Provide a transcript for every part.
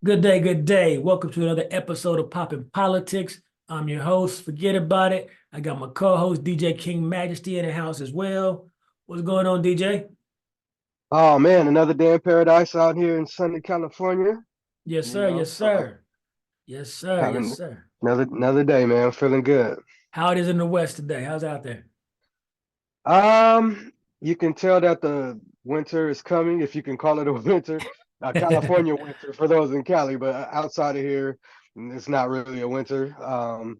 Good day, good day. Welcome to another episode of Poppin' Politics. I'm your host. Forget about it. I got my co-host DJ King Majesty in the house as well. What's going on, DJ? Oh man, another day in paradise out here in sunny California. Yes, You sir. know, Yes, sir. Yes, sir. Yes, having sir. another day, man. I'm feeling good. How it is in the West today? How's it out there? Um, you can tell that the winter is coming, if you can call it a winter. California winter for those in Cali, but outside of here, it's not really a winter.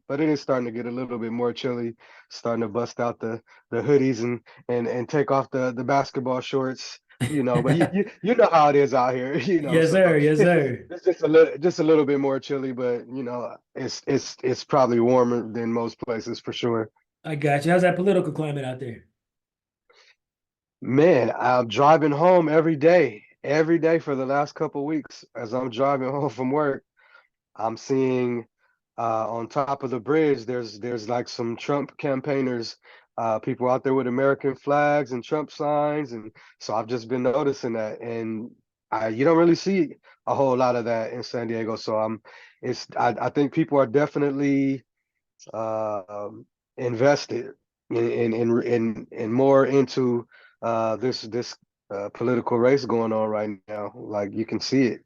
But it is starting to get a little bit more chilly, starting to bust out the hoodies and take off the basketball shorts. But you know how it is out here, Yes, so sir. Yes, it's just sir. it's just a little bit more chilly, but it's probably warmer than most places for sure. I got you. How's that political climate out there? Man, I'm driving home every day for the last couple weeks. As I'm driving home from work, I'm seeing on top of the bridge, there's like some Trump campaigners, people out there with American flags and Trump signs, and so I've just been noticing that, and you don't really see a whole lot of that in San Diego. So I think people are definitely uh, invested in more into this political race going on right now. Like you can see it.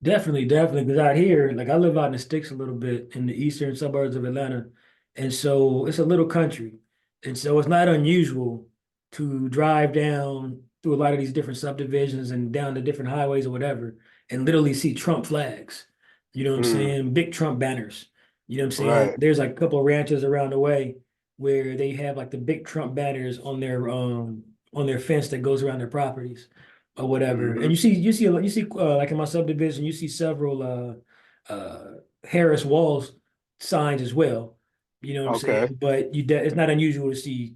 Definitely, definitely. Because out here, like I live out in the sticks a little bit in the eastern suburbs of Atlanta. And so it's a little country. And so it's not unusual to drive down through a lot of these different subdivisions and down the different highways or whatever and literally see Trump flags. You know what I'm Mm, saying? Big Trump banners. You know what I'm saying? right. There's like a couple of ranches around the way where they have like the big Trump banners on their fence that goes around their properties or whatever. And Hmm. you see like in my subdivision, you see several Harris Walls signs as well. You know what I'm Okay. saying? But it's not unusual to see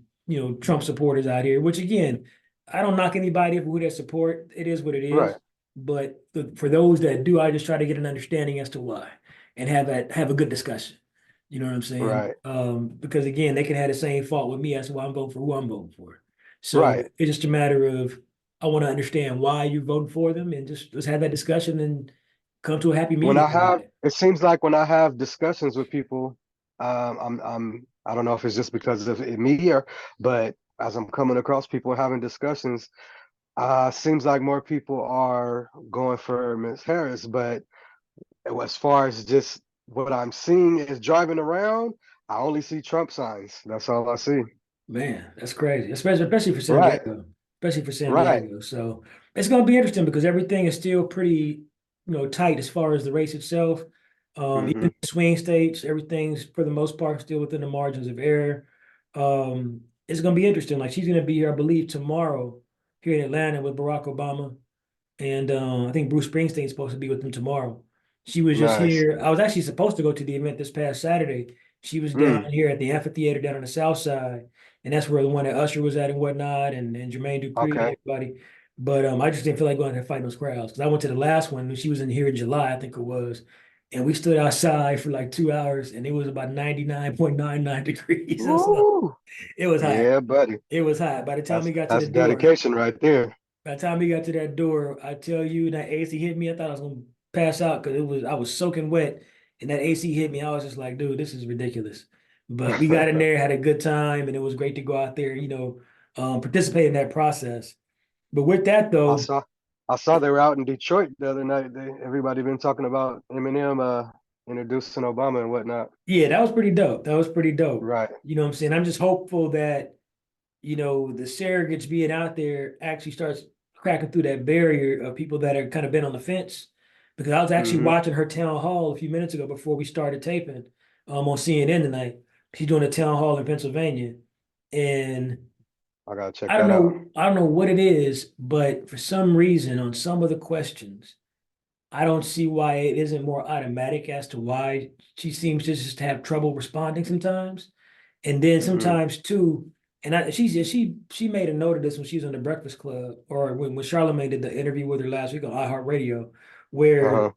Trump supporters out here. Which again, I don't knock anybody for who they support. It is what it Right. is. But for those that do, I just try to get an understanding as to why and have a good discussion. You know what I'm saying? Right. Because again, they can have the same fault with me as to why I'm voting for who I'm voting for. So Right. it's just a matter of I want to understand why you're voting for them and just let's have that discussion and come to a happy When I medium about have, it. it seems like when I have discussions with people, I don't know if it's just because of me or, but as I'm coming across people having discussions, seems like more people are going for Miss Harris, but as far as just what I'm seeing is driving around, I only see Trump signs. That's all I see. Man, that's crazy, especially for San Right, Diego, especially for San right. Diego. So it's going to be interesting because everything is still pretty, tight as far as the race itself. Hmm. Even the swing states, everything's for the most part still within the margins of error. It's going to be interesting. Like she's going to be here, I believe, tomorrow here in Atlanta with Barack Obama. And I think Bruce Springsteen's supposed to be with them tomorrow. She was just Nice. here. I was actually supposed to go to the event this past Saturday. She was down Mm, here at the amphitheater down on the south side, and that's where the one that Usher was at and whatnot, and Jermaine Dupri and okay. everybody. But I just didn't feel like going there fighting those crowds because I went to the last one when she was in here in July, I think it was, and we stood outside for like 2 hours, and it was about 99.99 degrees. So Woo. it was hot. Yeah, buddy. It was hot. By the time we got to the That's door, dedication right there. by the time we got to that door, I tell you, that AC hit me. I thought I was gonna pass out because I was soaking wet, and that AC hit me. I was just like, dude, this is ridiculous. But we got in there, had a good time, and it was great to go out there, participate in that process. But with that I though, saw I saw they were out in Detroit the other night. Everybody been talking about Eminem introducing Obama and whatnot. yeah, that was pretty dope. That was pretty dope. Right. You know what I'm saying? I'm just hopeful that, the surrogates being out there actually starts cracking through that barrier of people that are kind of been on the fence. Because I was actually Hmm. watching her town hall a few minutes ago before we started taping on CNN tonight. She's doing a town hall in Pennsylvania. And I gotta check that out. I don't know what it is, but for some reason on some of the questions, I don't see why it isn't more automatic as to why she seems to just have trouble responding sometimes. And then Hmm. sometimes too, she made a note of this when she was on the Breakfast Club or when Charlamagne did the interview with her last week on iHeartRadio, where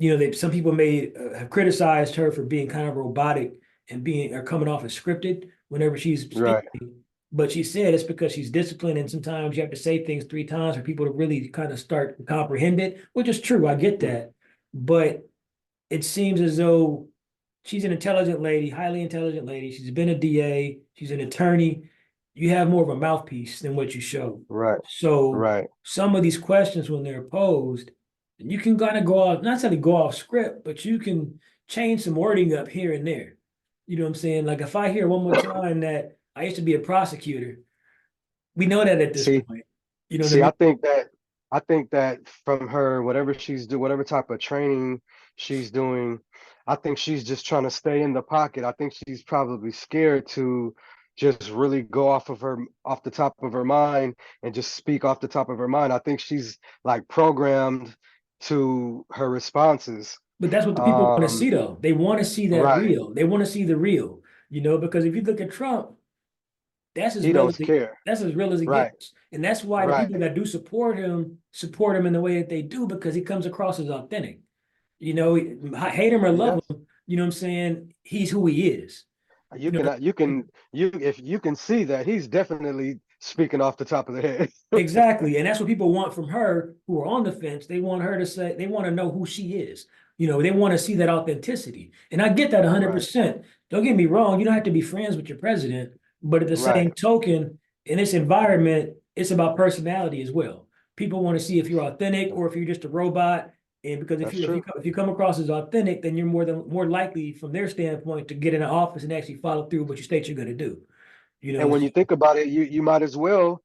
Uh-huh. some people made have criticized her for being kind of robotic and being or coming off as scripted whenever she's Right. speaking. But she said it's because she's disciplined, and sometimes you have to say things 3 times for people to really kind of start to comprehend it, which is true. I get Mm. that. but it seems as though she's an intelligent lady, highly intelligent lady. She's been a DA, she's an attorney. You have more of a mouthpiece than what you show. Right. So Right. some of these questions, when they're posed, you can kind of go off, not necessarily go off script, but you can change some wording up here and there. You know what I'm saying? Like if I hear one more time that I used to be a prosecutor, we know that at this See, point. You know what I See, mean? I think that from her, whatever she's do, whatever type of training she's doing, I think she's just trying to stay in the pocket. I think she's probably scared to just really go off the top of her mind and just speak off the top of her mind. I think she's like programmed to her responses. But that's what the people want to Um, see, though. They want to see that right. real. They want to see the real, because if you look at Trump, that's as He real as don't it, care. that's as real as it Right. gets. And that's why the Right. people that do support him in the way that they do, because he comes across as authentic. Hate him or He love does. him, you know what I'm saying? He's who he is. You know, You if you can see that he's definitely speaking off the top of the head. exactly. And that's what people want from her who are on the fence. They want her to say, they want to know who she is. They want to see that authenticity. And I get that Right, 100%. Don't get me wrong. You don't have to be friends with your president, but at the right. same token, in this environment, it's about personality as well. People want to see if you're authentic or if you're just a robot. And because That's true. if you come across as authentic, then you're more likely from their standpoint to get in the office and actually follow through what you state you're going to do. And when So, you think about it, you might as well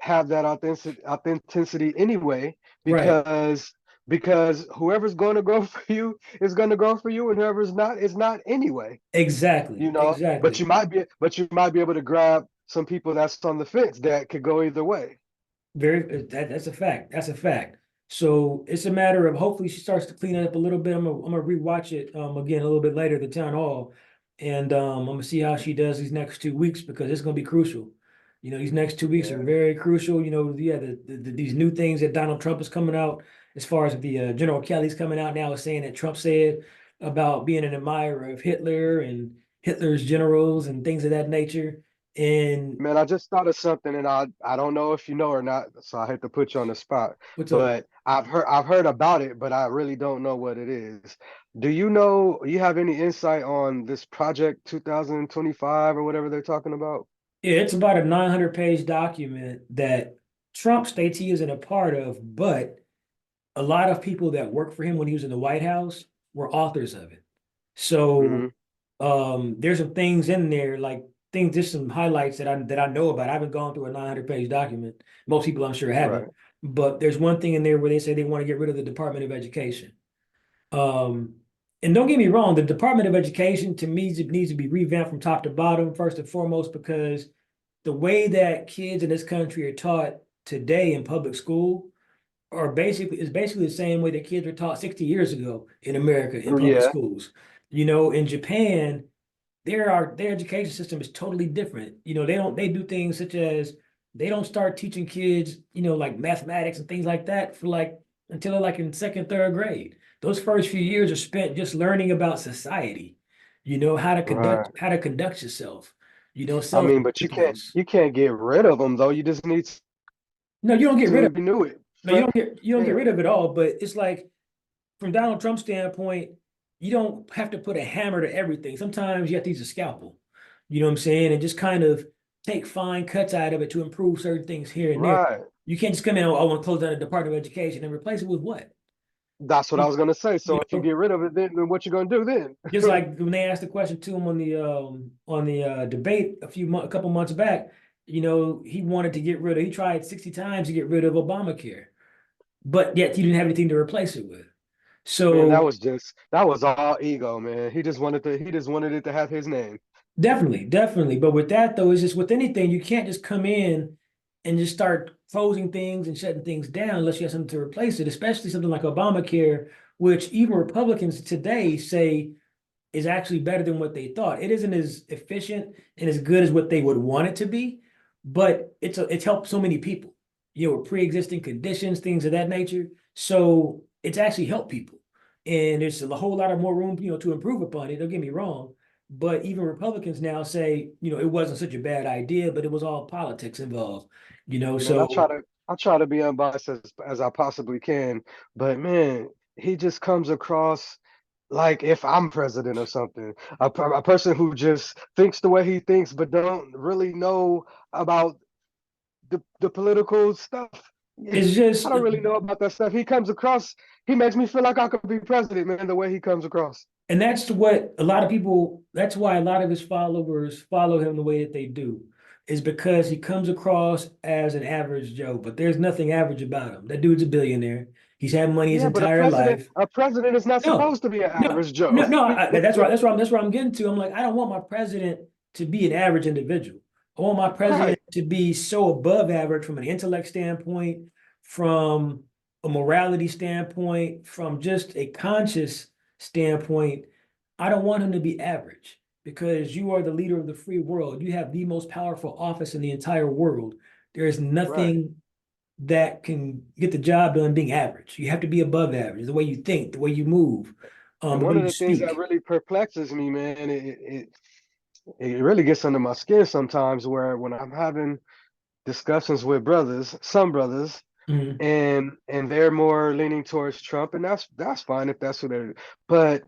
have that authenticity anyway, right. because whoever's going to go for you is going to go for you, and whoever's not is not anyway. Exactly. But Exactly. you might be able to grab some people that's on the fence that could go either way. That's a fact. That's a fact. So it's a matter of hopefully she starts to clean it up a little bit. I'm gonna rewatch it again a little bit later, the town hall, and I'm gonna see how she does these next 2 weeks because it's gonna be crucial. These next 2 weeks are Yeah, very crucial. Yeah, these new things that Donald Trump is coming out, as far as the General Kelly's coming out now, is saying that Trump said about being an admirer of Hitler and Hitler's generals and things of that nature. And man, I just thought of something, and I don't know if you know or not, so I hate to put you on the spot. what's up? But I've heard about it, but I really don't know what it is. Do you know? You have any insight on this project 2025 or whatever they're talking about? Yeah, it's about a 900-page document that Trump states he isn't a part of, but a lot of people that worked for him when he was in the White House were authors of it. Hmm. So there's some things in there, like things, just some highlights that I know about. I haven't gone through a 900-page document. Most people I'm sure haven't. Right. But there's one thing in there where they say they want to get rid of the Department of Education. Um, and don't get me wrong, the Department of Education to me needs to be revamped from top to bottom, first and foremost, because the way that kids in this country are taught today in public school is basically the same way that kids were taught 60 years ago in America in public Yeah. schools. In Japan, their education system is totally different. They do things such as they don't start teaching kids, like mathematics and things like that for like until they're like in second, third grade. Those first few years are spent just learning about society, Right. how to conduct yourself, I mean, but self-disciplines. you can't get rid of them though. You just need No, you don't get rid to of renew it. no, you don't get Yeah. rid of it all, but it's like from Donald Trump's standpoint, you don't have to put a hammer to everything. Sometimes you have to use a scalpel. You know what I'm saying? And just kind of take fine cuts out of it to improve certain things here and there. Right. You can't just come in, oh, I want to close down the Department of Education and replace it with what? That's what I You, was gonna say. you So if you know, get rid of it, then what you gonna do then? just like when they asked the question to him on the debate a couple months back, he wanted to get rid of. He tried 60 times to get rid of Obamacare, but yet he didn't have anything to replace it with. Man, So that was all ego, man. He just wanted it to have his name. definitely, definitely. But with that though, it's just with anything, you can't just come in and just start closing things and shutting things down unless you have something to replace it, especially something like Obamacare, which even Republicans today say is actually better than what they thought. It isn't as efficient and as good as what they would want it to be, but it's helped so many people, with pre-existing conditions, things of that nature. So it's actually helped people. And there's a whole lot of more room, to improve upon it. Don't get me wrong. But even Republicans now say, it wasn't such a bad idea, but it was all politics involved, Man, So I try to be unbiased as I possibly can, but man, he just comes across like if I'm president or something, a person who just thinks the way he thinks, but don't really know about the political stuff. It's I just, don't really know about that stuff. He comes across, he makes me feel like I could be president, man, the way he comes across. and that's what a lot of people, that's why a lot of his followers follow him the way that they do, is because he comes across as an average Joe, but there's nothing average about him. That dude's a billionaire. He's had money his Yeah, but entire life. a president is not No, supposed to be an no, average Joe. no, no. That's right. That's where I'm getting to. I'm like, I don't want my president to be an average individual. I want my president Right. to be so above average from an intellect standpoint, from a morality standpoint, from just a conscious standpoint. I don't want him to be average because you are the leader of the free world. You have the most powerful office in the entire world. There is Right. nothing that can get the job done being average. You have to be above average, the way you think, the way you move, And the one way of you the things that speak. really perplexes me, man, it really gets under my skin sometimes where when I'm having discussions with brothers, some brothers, Mhm. and they're more leaning towards Trump, and that's fine if that's what they're. But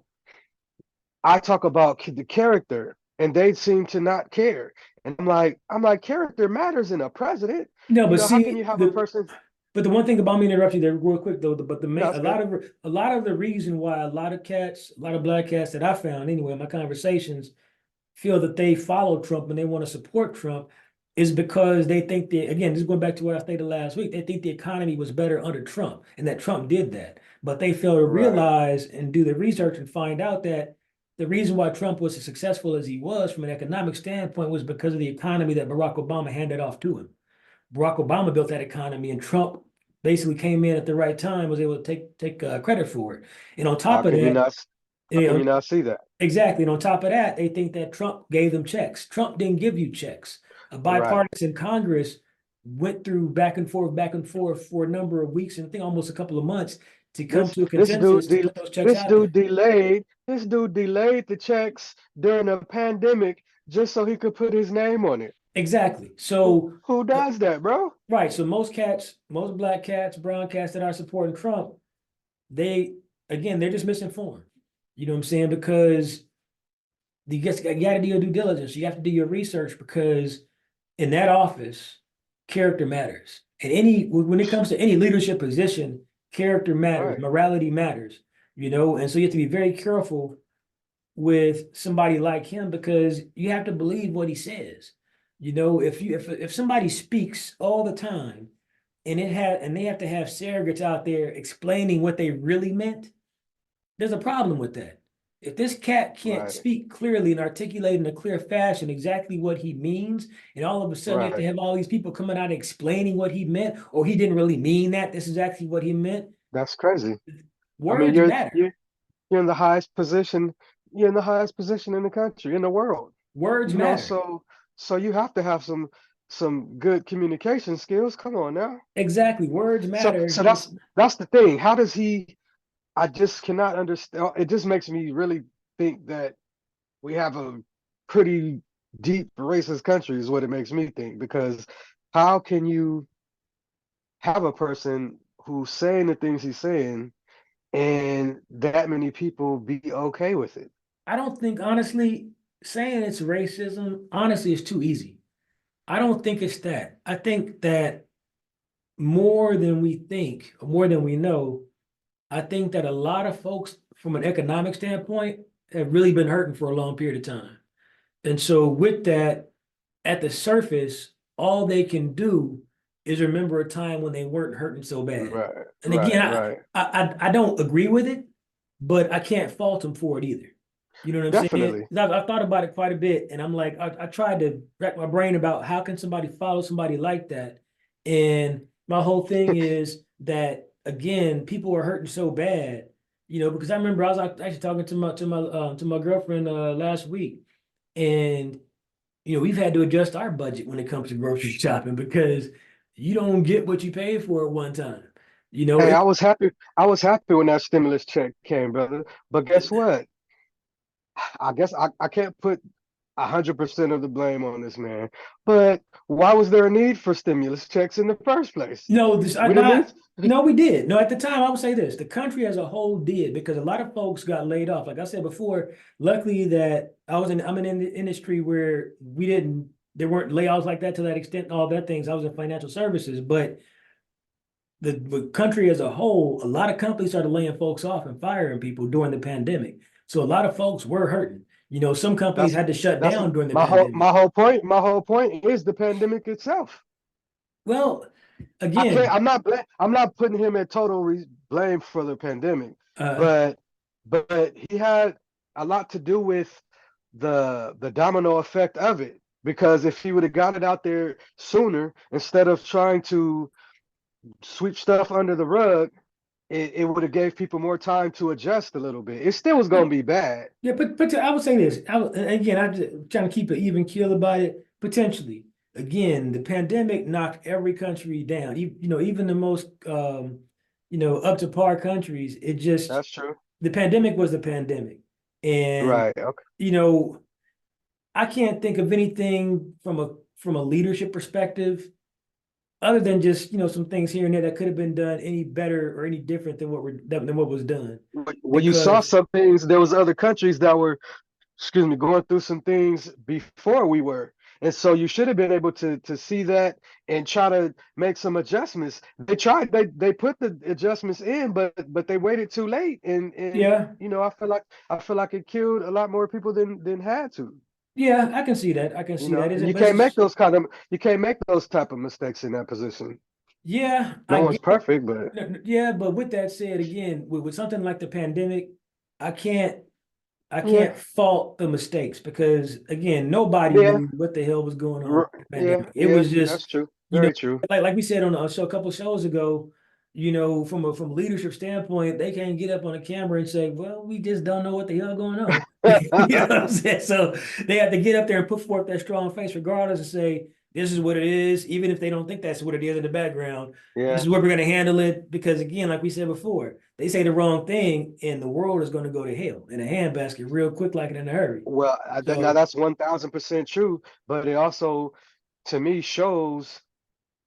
I talk about the character, and they seem to not care. And I'm like, character matters in a president. No, You but know, how can see you have a the person? but the one thing about me interrupting you there real quick though, but the main No, it's good. a lot of the reason why a lot of cats, a lot of black cats that I found anyway in my conversations feel that they follow Trump and they want to support Trump is because they think that, again, this is going back to what I stated last week, they think the economy was better under Trump and that Trump did that. But they fail to Right, realize and do the research and find out that the reason why Trump was as successful as he was from an economic standpoint was because of the economy that Barack Obama handed off to him. Barack Obama built that economy, and Trump basically came in at the right time, was able to take credit for it. And on how top of can you that, not? How you can you know, not see that? exactly. And on top of that, they think that Trump gave them checks. Trump didn't give you checks. A Right. bipartisan Congress went through back and forth for a number of weeks, and I think almost a couple of months to come This to a this consensus dude to de- put those checks this out dude there. delayed this dude delayed the checks during a pandemic just so he could put his name on it. Exactly. Who So, who does that, bro? right. So most cats, most black cats, brown cats that are supporting Trump, they again, they're just misinformed. You know what I'm saying? Because you got to do your due diligence. You have to do your research because in that office, character matters. And any when it comes to any leadership position, character matters, Right. morality matters, you know. And so you have to be very careful with somebody like him because you have to believe what he says. You know, if somebody speaks all the time and they have to have surrogates out there explaining what they really meant, there's a problem with that. If this cat can't Right. speak clearly and articulate in a clear fashion exactly what he means, and all of a sudden you have to Right. have all these people coming out explaining what he meant, or he didn't really mean that, this is actually what he meant. That's crazy. I mean, Words matter. you're in the highest position. You're in the highest position in the country, in the world. Words You know, matter. so you have to have some good communication skills. Come on now. Exactly. Words So matter. that's the thing. How does he I just cannot understand. It just makes me really think that we have a pretty deep racist country, is what it makes me think. Because how can you have a person who's saying the things he's saying and that many people be okay with it? I don't think, honestly, saying it's racism, honestly, is too easy. I don't think it's that. I think that more than we think, or more than we know, I think that a lot of folks, from an economic standpoint, have really been hurting for a long period of time. And so, with that, at the surface, all they can do is remember a time when they weren't hurting so bad. Right, And again, right, right. I don't agree with it, but I can't fault them for it either. You know what I'm saying? Definitely. I've thought about it quite a bit, and I'm like, I tried to rack my brain about how can somebody follow somebody like that. And my whole thing is that again, people are hurting so bad, you know, because I remember I was actually talking to my girlfriend last week, and you know, we've had to adjust our budget when it comes to grocery shopping because you don't get what you paid for at one time. You know, Hey, I was happy. I was happy when that stimulus check came, brother. But guess what? I guess I can't put 100% of the blame on this man. But why was there a need for stimulus checks in the first place? No, We didn't not. need. No, we did. No, at the time, I would say this: the country as a whole did because a lot of folks got laid off. Like I said before, luckily that I'm in the industry where we didn't. There weren't layoffs like that to that extent. All that things. I was in financial services, but the country as a whole, a lot of companies started laying folks off and firing people during the pandemic. So a lot of folks were hurting. Some companies That's had to shut that's down during the my whole pandemic. my whole point. My whole point is the pandemic itself. Well, I can't. again, I'm not putting him at total blame for the pandemic, uh, but he had a lot to do with the domino effect of it. Because if he would have got it out there sooner, instead of trying to sweep stuff under the rug, it would have gave people more time to adjust a little bit. It still was going to be bad. yeah, but I would say this. Again, I'm just trying to keep an even keel about it. Potentially, again, the pandemic knocked every country down. Even the most up to par countries. It just That's true. the pandemic was the pandemic, and Right. Okay. you know I can't think of anything from a leadership perspective other than just some things here and there that could have been done any better or any different than what was done Well, you saw because some things. There was other countries that were, excuse me, going through some things before we were. And so you should have been able to see that and try to make some adjustments. They tried, they put the adjustments in, but they waited too late. And yeah. I feel like it killed a lot more people than had to. Yeah, I can see that. I can You see that. know, Is and it? But it's, you can't make those type of mistakes in that position. yeah, I No one's get it. perfect, but Yeah, but with that said, again, with something like the pandemic, I can't I yeah, can't fault the mistakes because again, nobody yeah, knew what the hell was going on with the pandemic. It yeah, was just, that's true. you know, Very true. like we said on a show a couple of shows ago, from a leadership standpoint, they can't get up on a camera and say, "Well, we just don't know what the hell going on." You know what I'm saying? So they have to get up there and put forth that strong face, regardless, and say, "This is what it is," even if they don't think that's what it is in the background. This Yeah. is where we're going to handle it because, again, like we said before, they say the wrong thing and the world is going to go to hell in a handbasket real quick, like in a hurry. Well, now So that's 1000% true, but it also, to me, shows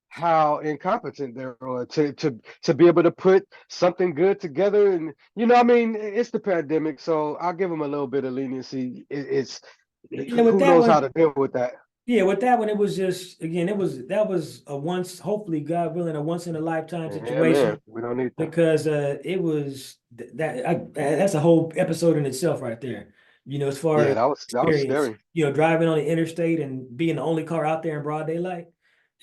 how incompetent they are to be able to put something good together. And I mean, it's the pandemic, so I'll give them a little bit of leniency. It's yeah, with who that knows how one, to deal with that. yeah, with that one, it was just again, that was a once, hopefully, God willing, a once in a lifetime Yeah, man, situation we don't need that. because it was that's a whole episode in itself right there. As far Yeah, as that was experience, scary. driving on the interstate and being the only car out there in broad daylight.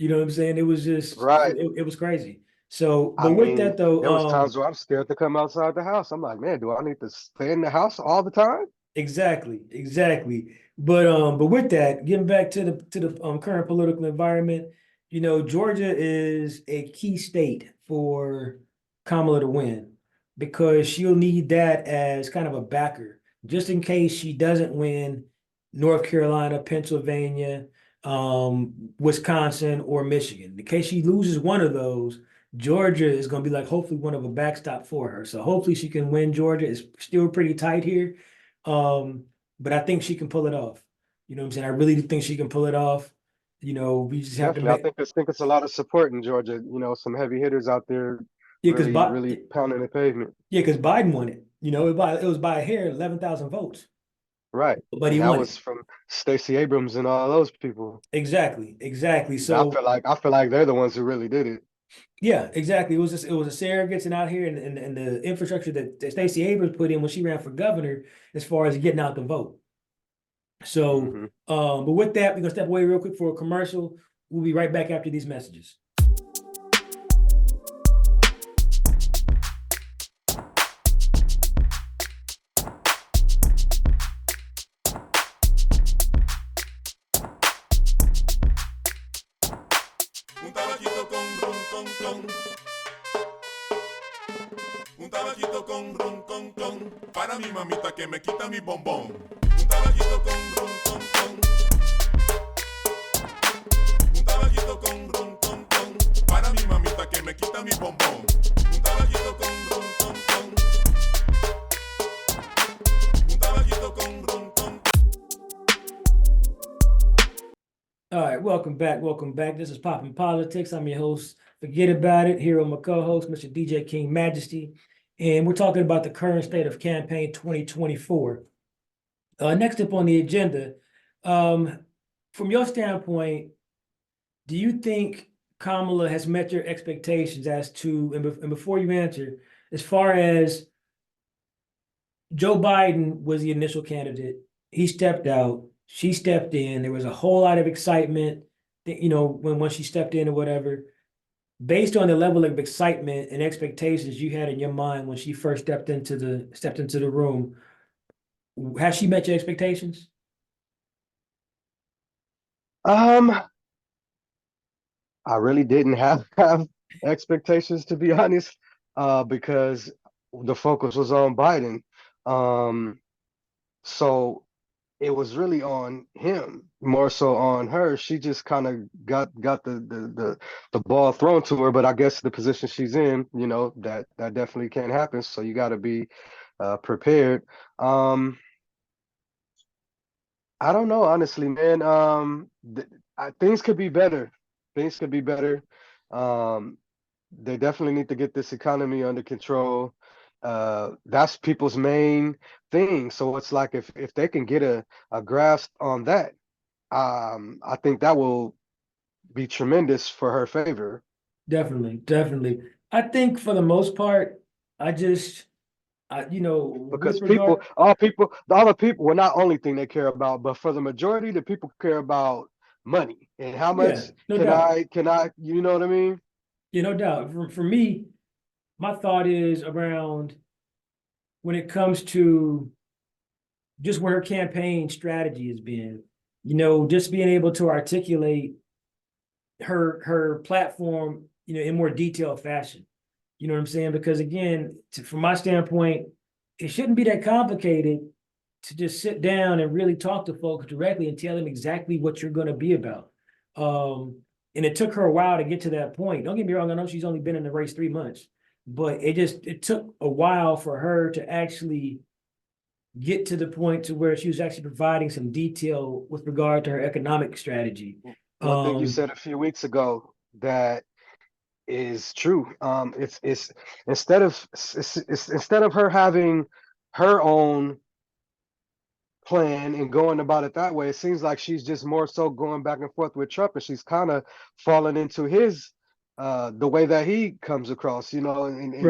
You know what I'm saying? It was just Right. it was crazy. So, I but with mean, that though, there was times where I'm scared to come outside the house. I'm like, man, do I need to stay in the house all the time? exactly, exactly. But with that, getting back to the current political environment, Georgia is a key state for Kamala to win because she'll need that as kind of a backer, just in case she doesn't win North Carolina, Pennsylvania, Wisconsin, or Michigan. In case she loses one of those, Georgia is going to be like hopefully one of a backstop for her. So hopefully she can win Georgia. It's still pretty tight here. But I think she can pull it off. You know what I'm saying? I really do think she can pull it off. We just have to Definitely. make I think it's a lot of support in Georgia. Some heavy hitters out there yeah, because really pounding the pavement. Biden won it. It was by a hair, 11,000 votes, Right. but he And that won it. was from Stacey Abrams and all those people. Exactly, exactly. So I feel like they're the ones who really did it. yeah, exactly. It was a surrogates and out here and the infrastructure that Stacey Abrams put in when she ran for governor as far as getting out the vote. So, Hmm. but with that, we're gonna step away real quick for a commercial. We'll be right back after these messages. Un tabaquito con ron con con. Un tabaquito con ron con con. Para mi mamita que me quita mi bombón. Un tabaquito con ron con con. Un tabaquito con ron con con. Para mi mamita que me quita mi bombón. Un tabaquito con ron con con. Un tabaquito con ron con con. welcome back, welcome back. This is Poppin Politics. I'm your host, Forget About It, here with my co-host, Mr. DJ King Majesty. And we're talking about the current state of campaign 2024. Next up on the agenda, from your standpoint, do you think Kamala has met your expectations as to, and before you answer, as far as Joe Biden was the initial candidate, he stepped out, she stepped in, there was a whole lot of excitement, when she stepped in or whatever. Based on the level of excitement and expectations you had in your mind when she first stepped into the room, has she met your expectations? I really didn't have expectations, to be honest, because the focus was on Biden. So it was really on him, more so on her. She just kind of got the ball thrown to her, but I guess the position she's in, that definitely can't happen. So you got to be prepared. I don't know, honestly, man. Things could be better. Things could be better. Um, they definitely need to get this economy under control. That's people's main thing. So it's like if they can get a grasp on that, I think that will be tremendous for her favor. Definitely, definitely. I think for the most part, with Because people, regard, the other people, well, not only thing they care about, but for the majority, the people care about money and how yeah, much no doubt. you know what I mean? Yeah, no doubt. For me, my thought is around when it comes to just where her campaign strategy has been, just being able to articulate her platform, in more detailed fashion. You know what I'm saying? Because again, from my standpoint, it shouldn't be that complicated to just sit down and really talk to folks directly and tell them exactly what you're going to be about. And it took her a while to get to that point. Don't get me wrong, I know she's only been in the race 3 months, but it took a while for her to actually get to the point to where she was actually providing some detail with regard to her economic strategy. One thing you Um, said a few weeks ago that is true. It's instead of her having her own plan and going about it that way, it seems like she's just more so going back and forth with Trump, and she's kind of falling into his the way that he comes across, and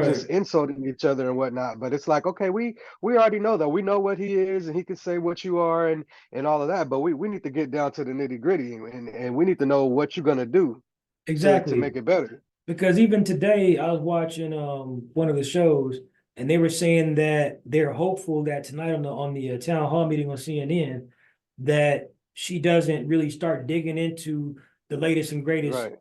just right. insulting each other and whatnot. But it's like, okay, we already know that. We know what he is, and he can say what you are and all of that. But we need to get down to the nitty-gritty, and we need to know what you're gonna do to Exactly. make it better. Because even today, I was watching one of the shows, and they were saying that they're hopeful that tonight on the town hall meeting on CNN, that she doesn't really start digging into the latest and greatest, Right.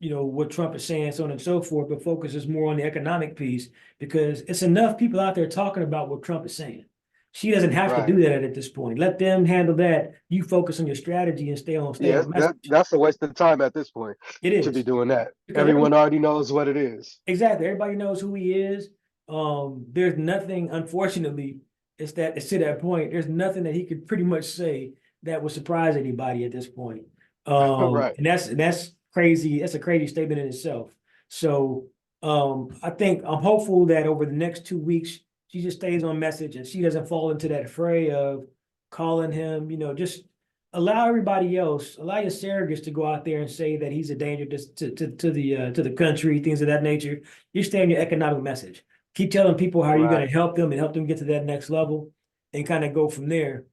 what Trump is saying, so on and so forth, but focuses more on the economic piece because it's enough people out there talking about what Trump is saying. She doesn't have to Right. do that at this point. Let them handle that. You focus on your strategy and stay Yes, on message. that's a waste of time at this point It to be is doing that. because Everyone already knows what it is. exactly. Everybody knows who he is. There's nothing, unfortunately, it's to that point. There's nothing that he could pretty much say that would surprise anybody at this point. Right. And that's crazy. That's a crazy statement in itself. So, I'm hopeful that over the next 2 weeks, she just stays on message and she doesn't fall into that fray of calling him, just allow everybody else, allow your surrogates to go out there and say that he's a danger to the country, things of that nature. You stay on your economic message. Keep telling people how you're going Right. to help them and help them get to that next level, and kind of go from there.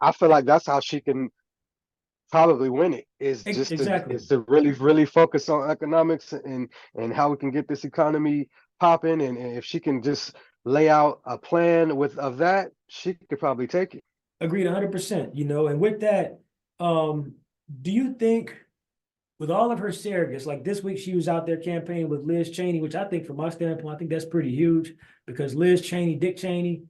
I feel like that's how she can probably win it is just to Exactly. is to really focus on economics and how we can get this economy popping, and if she can just lay out a plan of that, she could probably take it. Agreed 100%, and with that, um, do you think with all of her surrogates, like this week she was out there campaigning with Liz Cheney, which I think from my standpoint, I think that's pretty huge because Liz Cheney, Dick Cheney,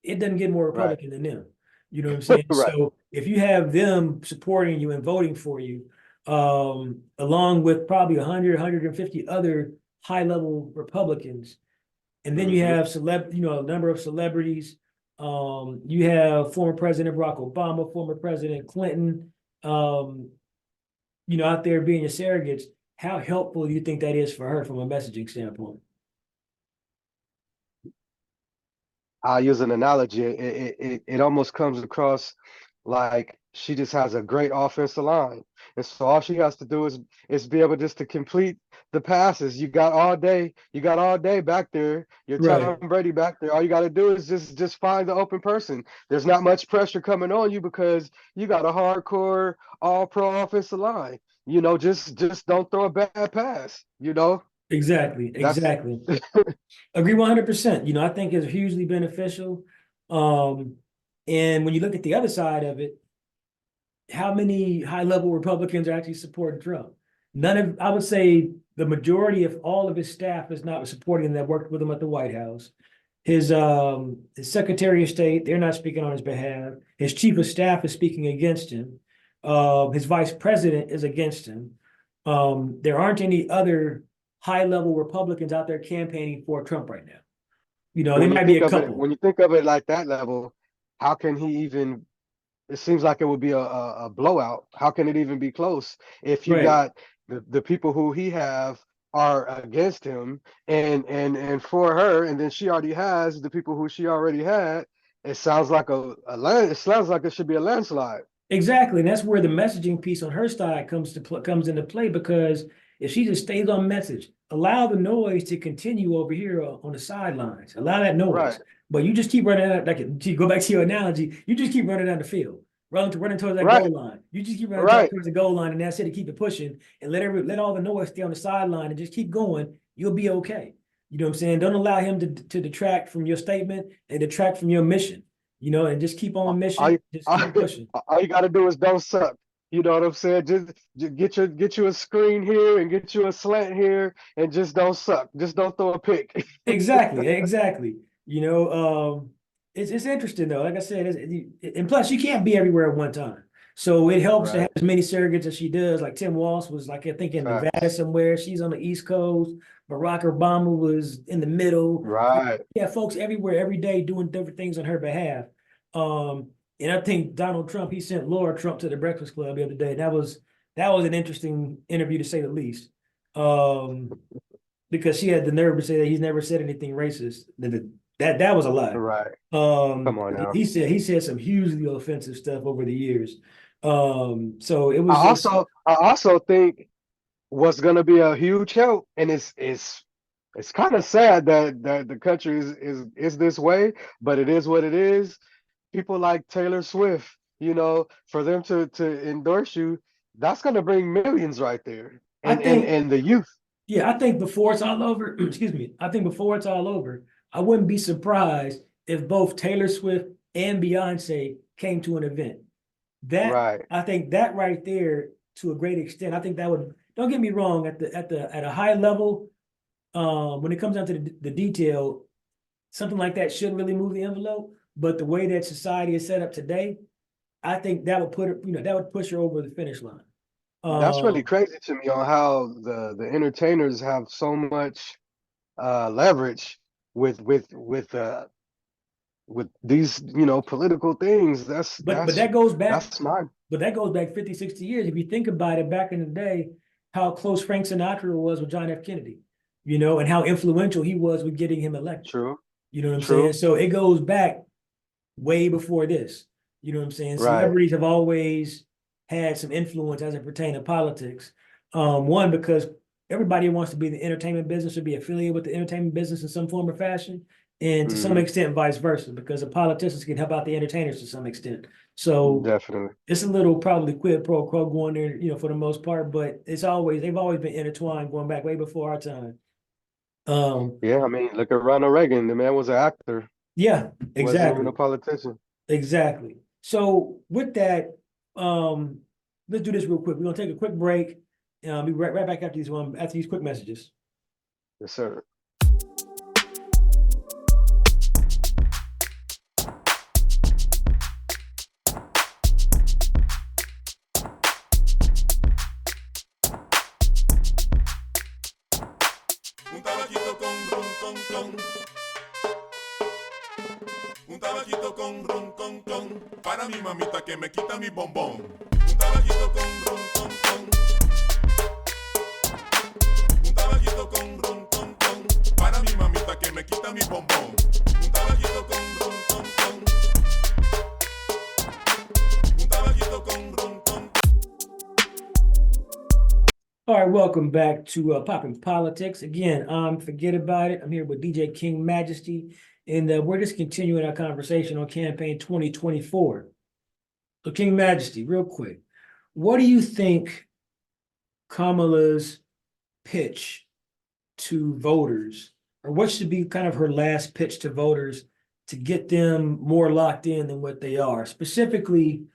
it doesn't get more Right. Republican than them. You know what I'm saying? Right. So if you have them supporting you and voting for you, along with probably 100, 150 other high level Republicans, and then you Hmm. have a number of celebrities. You have former President Barack Obama, former President Clinton, um, out there being your surrogates, how helpful do you think that is for her from a messaging standpoint? I'll use an analogy. It almost comes across like she just has a great offensive line. And so all she has to do is be able just to complete the passes. You got all day back there. You're Right. Tom Brady back there. All you got to do is just find the open person. There's not much pressure coming on you because you got a hardcore all pro offensive line. Just don't throw a bad pass. Exactly. That's Exactly. Agree 100%. I think it's hugely beneficial. Um, and when you look at the other side of it, how many high level Republicans are actually supporting Trump? None of, I would say the majority of all of his staff is not supporting him that worked with him at the White House. His Secretary of State, they're not speaking on his behalf. His chief of staff is speaking against him. His vice president is against him. There aren't any other high level Republicans out there campaigning for Trump right now. There might be a couple. when you think of it like that level, how can he even it seems like it would be a blowout. How can it even be close if you Right. got the people who he have are against him and for her, and then she already has the people who she already had. It sounds like it sounds like it should be a landslide. Exactly, and that's where the messaging piece on her side comes into play because if she just stays on message, allow the noise to continue over here on the sidelines, allow that Right, noise, but you just keep running out. Like to go back to your analogy, you just keep running down the field, running towards that right, goal line. You just keep running right, towards the goal line, and that's it. To keep it pushing and let all the noise stay on the sideline and just keep going. You'll be okay. You know what I'm saying? Don't allow him to detract from your statement and detract from your mission. And just keep on all mission, you, just all, keep pushing. all you got to do is don't suck. You know what I'm saying? Just get you a screen here and get you a slant here, and just don't suck. Just don't throw a pick. Exactly, exactly. It's interesting though. Like I said, and plus you can't be everywhere at one time. So it helps to have Right. as many surrogates as she does. Like Tim Walz was like I think in Nevada Facts. somewhere. She's on the East Coast. Barack Obama was in the middle. Right. Yeah, folks everywhere, every day doing different things on her behalf. Um, and I think Donald Trump, he sent Laura Trump to the Breakfast Club the other day. That was an interesting interview to say the least. Um, because she had the nerve to say that he's never said anything racist. That was a lie. Right. Come on now. He said some hugely offensive stuff over the years. So it was just I also think what's going to be a huge help, and it's kind of sad that the country is this way, but it is what it is. People like Taylor Swift, for them to endorse you, that's going to bring millions right there, I think and the youth. yeah, I think before it's all over, excuse me, I think before it's all over, I wouldn't be surprised if both Taylor Swift and Beyonce came to an event. That Right. I think that right there, to a great extent, I think that would. Don't get me wrong. At a high level, when it comes down to the detail, something like that should really move the envelope. But the way that society is set up today, I think that would put her, that would push her over the finish line. That's really Um, crazy to me on how the entertainers have so much leverage with these political things. that's but that's that goes back that's mine. But that goes back 50, 60 years. If you think about it, back in the day, how close Frank Sinatra was with John F. Kennedy, and how influential he was with getting him elected. True. You know what I'm saying? True. So it goes back way before this. You know what I'm saying? Right. Celebrities have always had some influence as it pertains to politics. One, because everybody wants to be in the entertainment business or be affiliated with the entertainment business in some form or fashion. And to some Hmm. extent, vice versa, because the politicians can help out the entertainers to some extent. So Definitely. it's a little probably quid pro quo going there, for the most part, but they've always been intertwined going back way before our time. Um, Yeah, I mean, look at Ronald Reagan. The man was an actor, yeah, wasn't even exactly, a politician. exactly. So with that, um, let's do this real quick. We're gonna take a quick break. Be right back after these quick messages. Yes, sir. Un tabaquito con ron con. Un tabaquito con ron con. Para mi mamita que me quita mi bombón. Un tabaquito con ron con. All right, welcome back to Poppin Politics. Again, forget about it. I'm here with DJ King Majesty, and we're just continuing our conversation on campaign 2024. So, King Majesty, real quick, what do you think Kamala's pitch to voters, or what should be kind of her last pitch to voters to get them more locked in than what they are? Specifically,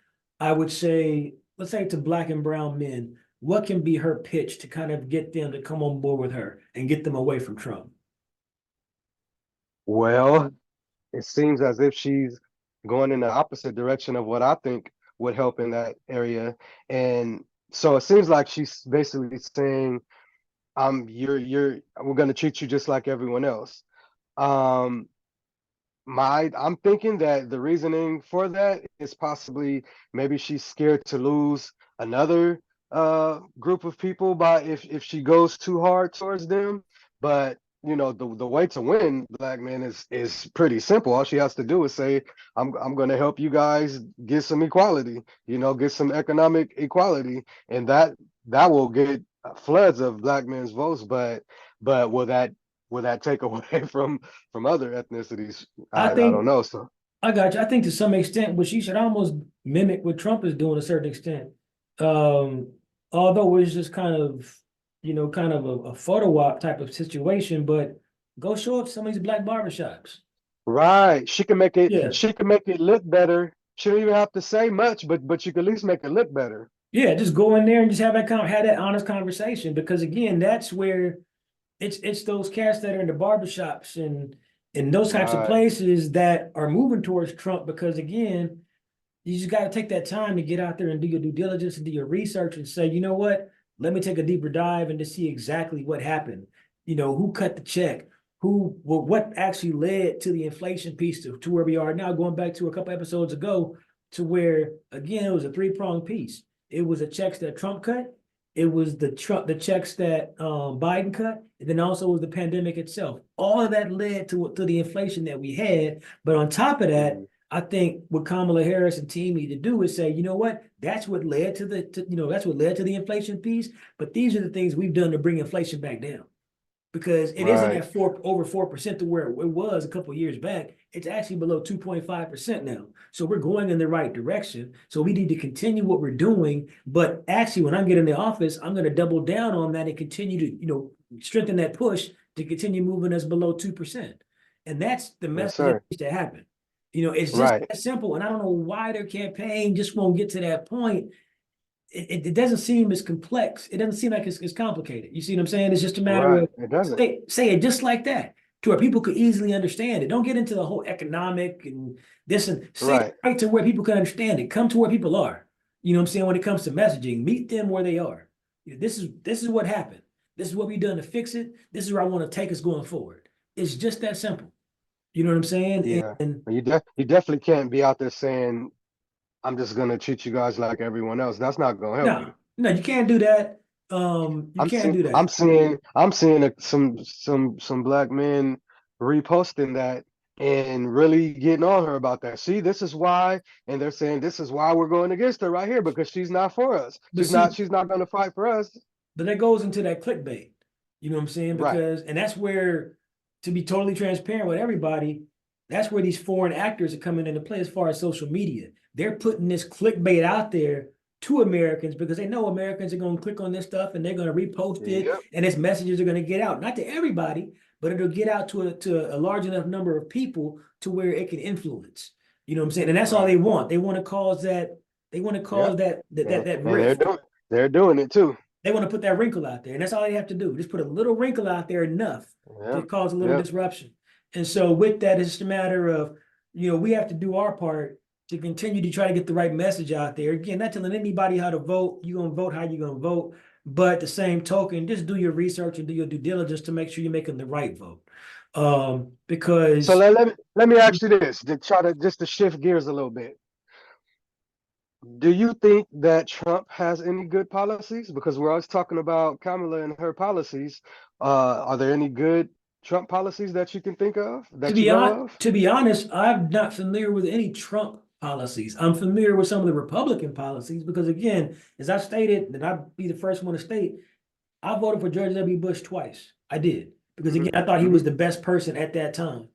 I would say, let's say to Black and brown men, what can be her pitch to kind of get them to come on board with her and get them away from Trump? Well, it seems as if she's going in the opposite direction of what I think would help in that area. And so it seems like she's basically saying, we're gonna treat you just like everyone else. Um, I'm thinking that the reasoning for that is possibly maybe she's scared to lose another group of people by if she goes too hard towards them. But you know, the way to win black men is pretty simple. All she has to do is say, I'm gonna help you guys get some equality, you know, get some economic equality, and that will get floods of black men's votes. But will that take away from other ethnicities? I I don't think know. So I got you. I think to some extent, but she should almost mimic what Trump is doing to a certain extent. Um, Although it's just kind of, kind of a photo op type of situation, but go show up some of these black barbershops. right, Yeah. she can make it look better. She don't even have to say much, but you can at least make it look better. Yeah, just go in there and just have that honest conversation because again, that's where it's those cats that are in the barbershops and in those types of Right, places that are moving towards Trump because again, you just got to take that time to get out there and do your due diligence and do your research and say, you know what, let me take a deeper dive and to see exactly what happened. Who cut the check, what actually led to the inflation piece to where we are now, going back to a couple episodes ago, to where again it was a three-pronged piece. It was the checks that Trump cut, it was the checks that Biden cut, and then also was the pandemic itself. All of that led to the inflation that we had. But on top of that, mhm, I think what Kamala Harris and team need to do is say, you know what, that's what led to that's what led to the inflation piece. But these are the things we've done to bring inflation back down because it isn't right. at over 4% to where it was a couple of years back. It's actually below 2.5% now. So we're going in the right direction. So we need to continue what we're doing. But actually, when I get in the office, I'm going to double down on that and continue to, strengthen that push to continue moving us below 2%. And that's the Yes, message that sir. needs to happen. It's just Right, that simple. And I don't know why their campaign just won't get to that point. It doesn't seem as complex. It doesn't seem like it's complicated. You see what I'm saying? It's just a matter right. of It doesn't. say it just like that to where people could easily understand it. Don't get into the whole economic and this and say it Right. right to where people can understand it. Come to where people are. You know what I'm saying? When it comes to messaging, meet them where they are. This is what happened. This is what we've done to fix it. This is where I want to take us going forward. It's just that simple. You know what I'm saying? Yeah. And You definitely can't be out there saying, I'm just gonna treat you guys like everyone else. That's not gonna help you. no, you can't do that. You I'm can't seeing do I'm that. seeing I'm seeing some black men reposting that and really getting on her about that. See, this is why, and they're saying this is why we're going against her right here because she's not for us. But see, She's not going to fight for us. but that goes into that clickbait. You know what I'm saying? Right. And that's where, to be totally transparent with everybody, that's where these foreign actors are coming into play as far as social media. They're putting this clickbait out there to Americans because they know Americans are going to click on this stuff and they're going to repost it, Yep. and its messages are going to get out, not to everybody, but it'll get out to a large enough number of people to where it can influence. You know what I'm saying? And that's all Right. they want. They want to cause that. They want to cause Yep. that And rift. they're doing it too. They want to put that wrinkle out there, and that's all they have to do. Just put a little wrinkle out there enough to Yep. cause a little Yep. disruption. And so with that, it's just a matter of, we have to do our part to continue to try to get the right message out there. Again, not telling anybody how to vote. You're going to vote how you're going to vote. But the same token, just do your research and do your due diligence to make sure you're making the right vote. So Because let me ask you this to try to just to shift gears a little bit. Do you think that Trump has any good policies? Because we're always talking about Kamala and her policies. Are there any good Trump policies that you can think of to that you be know on, of? to be honest, I'm not familiar with any Trump policies. I'm familiar with some of the Republican policies because, again, as I've stated, and I'll be the first one to state, I voted for George W. Bush twice. I did because again, I Hmm. thought he was Hmm. the best person at that time.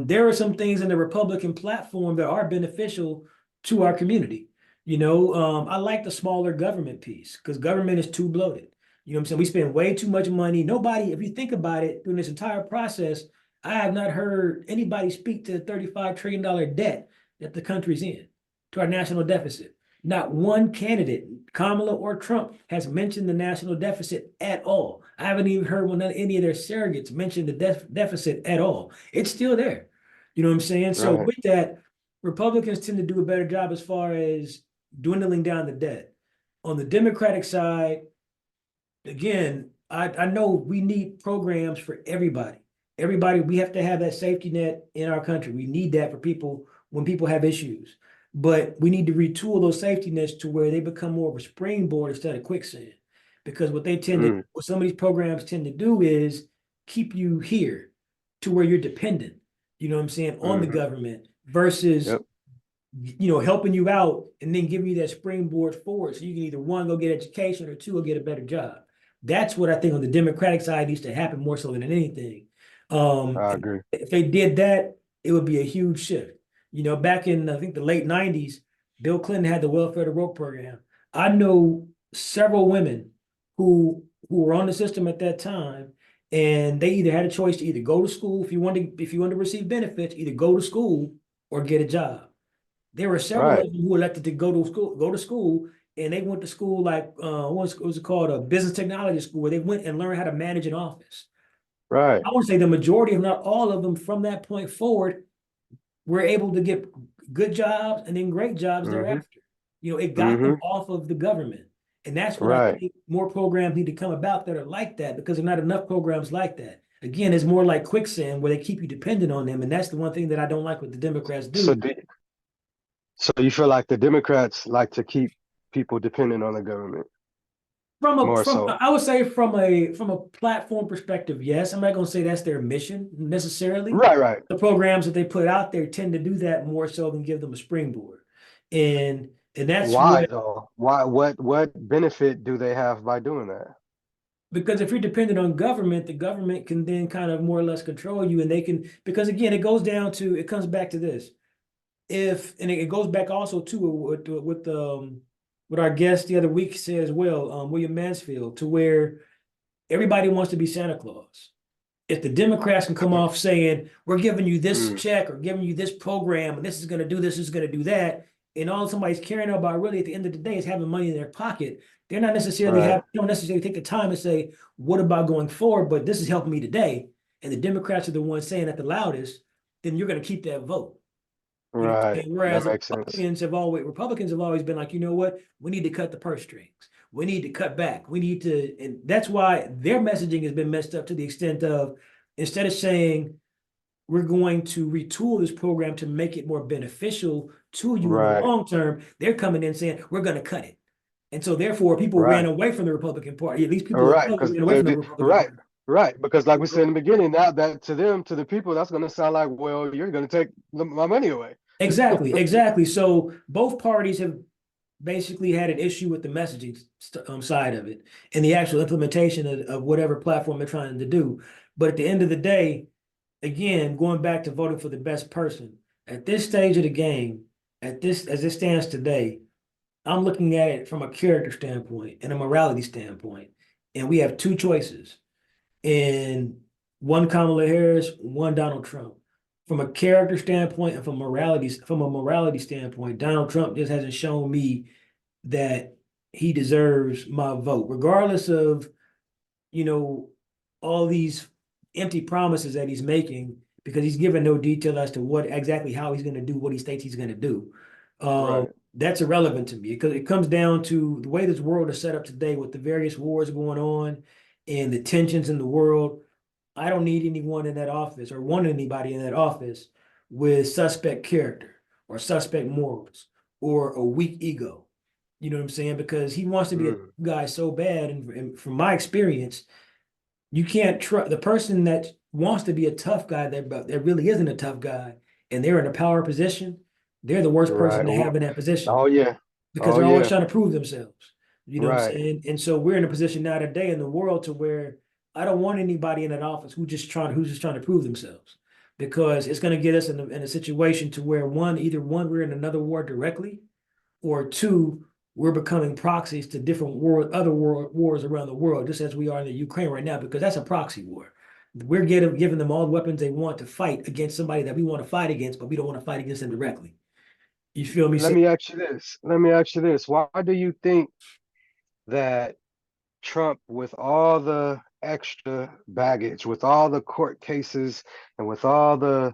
There are some things in the Republican platform that are beneficial to our community. I like the smaller government piece because government is too bloated. You know what I'm saying? We spend way too much money. Nobody, if you think about it, during this entire process, I have not heard anybody speak to the $35 trillion debt that the country's in, to our national deficit. Not one candidate, Kamala or Trump, has mentioned the national deficit at all. I haven't even heard one of any of their surrogates mention the deficit at all. It's still there. You know what I'm saying? So Right. with that, Republicans tend to do a better job as far as dwindling down the debt. On the Democratic side, again, I know we need programs for everybody. Everybody, we have to have that safety net in our country. We need that for people when people have issues. But we need to retool those safety nets to where they become more of a springboard instead of quicksand. Because Mm. what some of these programs tend to do is keep you here to where you're dependent, you know what I'm saying, on the Hmm. government versus Yep. helping you out and then giving you that springboard forward so you can either one, go get education or two, go get a better job. That's what I think on the Democratic side needs to happen more so than anything. I agree. If they did that, it would be a huge shift. Back in I think the late 90s, Bill Clinton had the welfare to rope program. I know several women who were on the system at that time, and they either had a choice to either go to school if you wanted to receive benefits, either go to school or get a job. There were several Right. of them who elected to go to school, and they went to school like what was it called, a business technology school, where they went and learned how to manage an office. Right. I want to say the majority, if not all of them, from that point forward, were able to get good jobs and then great jobs Hmm. thereafter. It got them Hmm. off of the government, and that's what I Right. think more programs need to come about that are like that because there are not enough programs like that. Again, it's more like quicksand where they keep you dependent on them, and that's the one thing that I don't like what the Democrats So do. do, so you feel like the Democrats like to keep people dependent on the government From a more from so? I would say from a platform perspective, yes. I'm not going to say that's their mission necessarily. Right. Right. The programs that they put out there tend to do that more so than give them a springboard. And and that's Why what though? Why? What benefit do they have by doing that? because if you're dependent on government, the government can then kind of more or less control you and they can because again, it comes back to this. If and it goes back also to what our guest the other week said as well, William Mansfield, to where everybody wants to be Santa Claus. If the Democrats can come off saying, we're giving you this Mm. check or giving you this program and this is going to do this, is going to do that, and all somebody's caring about really at the end of the day is having money in their pocket, Right. they don't necessarily take the time to say, what about going forward? But this is helping me today. And the Democrats are the ones saying that the loudest, then you're going to keep that vote. You know what I'm Right. saying? That Whereas makes sense. Republicans have always been like, you know what? We need to cut the purse strings. We need to cut back. We need to, and that's why their messaging has been messed up to the extent of instead of saying we're going to retool this program to make it more beneficial to you in the Right. long term, they're coming in saying we're going to cut it. And so therefore people ran Right. away from the Republican Party. At least people of Right. color Because ran away they from the did. Republican Right. Party. Right. Because like we said in the beginning, now that to them, to the people, that's going to sound like, well, you're going to take my money away. Exactly, exactly. So both parties have basically had an issue with the messaging side of it and the actual implementation of whatever platform they're trying to do. But at the end of the day, again, going back to voting for the best person, at this stage of the game, as it stands today, I'm looking at it from a character standpoint and a morality standpoint. And we have two choices and one Kamala Harris, one Donald Trump. From a character standpoint and from a morality standpoint, Donald Trump just hasn't shown me that he deserves my vote, regardless of, you know, all these empty promises that he's making, because he's given no detail as to what exactly how he's going to do what he states he's going to do. Right. That's irrelevant to me because it comes down to the way this world is set up today with the various wars going on and the tensions in the world. I don't need anyone in that office or want anybody in that office with suspect character or suspect morals or a weak ego. You know what I'm saying? Because he wants to be a Mm. guy so bad. And from my experience, you can't trust the person that wants to be a tough guy that really isn't a tough guy and they're in a power position. They're the worst person Right. to have in that position Oh yeah. because Oh they're always yeah. trying to prove themselves. You know what I'm Right. saying? And so we're in a position now today in the world to where I don't want anybody in that office who's just trying to prove themselves, because it's going to get us in a situation to where either one, we're in another war directly, or two, we're becoming proxies to different other wars around the world, just as we are in the Ukraine right now, because that's a proxy war. We're giving them all the weapons they want to fight against somebody that we want to fight against, but we don't want to fight against them directly. You feel me? Let So me ask you this. Let me ask you this. Why do you think that Trump, with all the extra baggage, with all the court cases, and with all the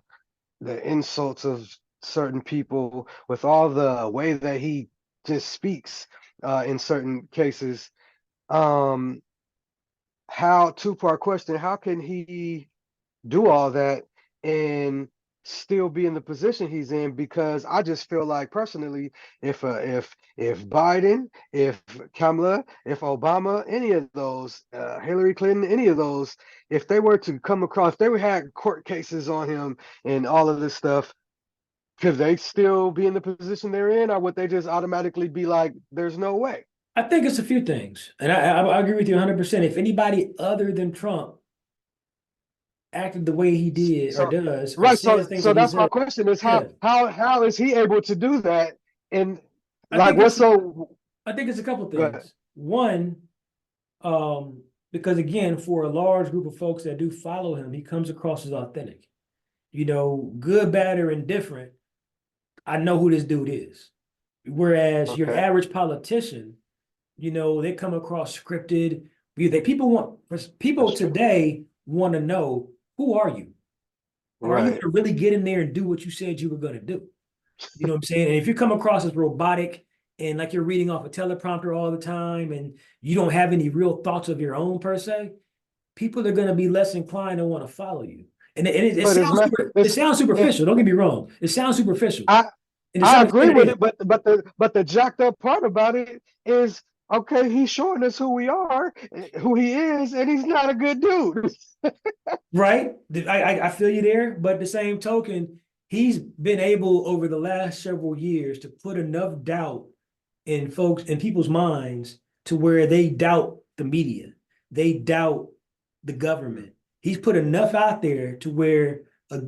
insults of certain people, with all the way that he just speaks in certain cases, um, how two-part question, how can he do all that and still be in the position he's in? Because I just feel like personally, if Biden, if Kamala, if Obama, any of those, Hillary Clinton, any of those, if they were to come across, they would have court cases on him and all of this stuff. Could they still be in the position they're in, or would they just automatically be like, "There's no way"? I think it's a few things, and I agree with you 100%. If anybody other than Trump acted the way he did or So does or right, says things so that he that's my said, question: is yeah, how is he able to do that? And I like, think what's it's so I think it's a couple good? things. One, because again, for a large group of folks that do follow him, he comes across as authentic. Good, bad, or indifferent. I know who this dude is. Whereas your Okay, average politician, they come across scripted. People that's true. today want to know, who are you? Are you going Right, to really get in there and do what you said you were going to do? You know what I'm saying? And if you come across as robotic and like you're reading off a teleprompter all the time and you don't have any real thoughts of your own per se, people are going to be less inclined to want to follow you. And it but sounds it sounds it, superficial. Don't get me wrong. It sounds superficial. I And to I some agree extent, it with is. it, but the jacked up part about it is, okay, he's showing us who we are, who he is, and he's not a good dude. Right? I feel you there, but the same token, he's been able over the last several years to put enough doubt in people's minds to where they doubt the media, they doubt the government. He's put enough out there to where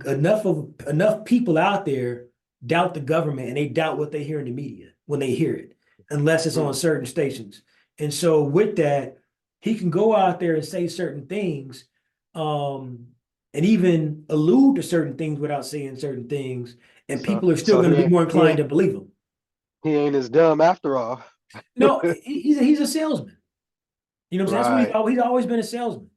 enough people out there doubt the government and they doubt what they hear in the media when they hear it, unless it's on Hmm. certain stations. And so with that, he can go out there and say certain things, um, and even allude to certain things without saying certain things, and So people are still so going he to be ain't more he inclined ain't to believe him. he ain't as dumb after all. No, he's a salesman. You know what I'm saying? That's what Right, he's always been, a salesman.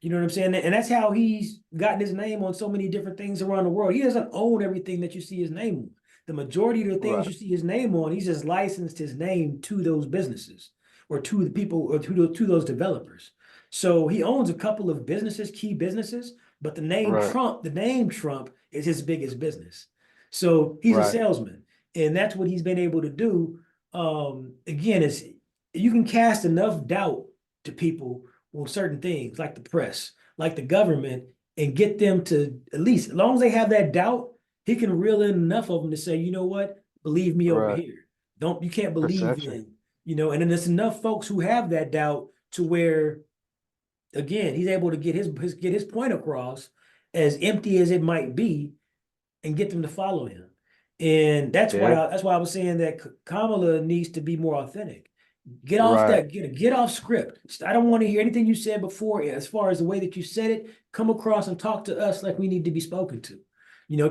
You know what I'm saying? And that's how he's gotten his name on so many different things around the world. He doesn't own everything that you see his name on. The majority of the things right, you see his name on, he's just licensed his name to those businesses or to the people or to those developers. So he owns a couple of businesses, key businesses, but right, The name Trump is his biggest business. So he's a right, salesman, and that's what he's been able to do. Again, is you can cast enough doubt to people on certain things, like the press, like the government, and get them to, at least, as long as they have that doubt, he can reel in enough of them to say, you know what, believe me over right. here. You can't believe Perception. them, and then there's enough folks who have that doubt to where, again, he's able to get his point across, as empty as it might be, and get them to follow him. And Yeah, that's why I was saying that Kamala needs to be more authentic. right. Get off script. I don't want to hear anything you said before as far as the way that you said it. Come across and talk to us like we need to be spoken to.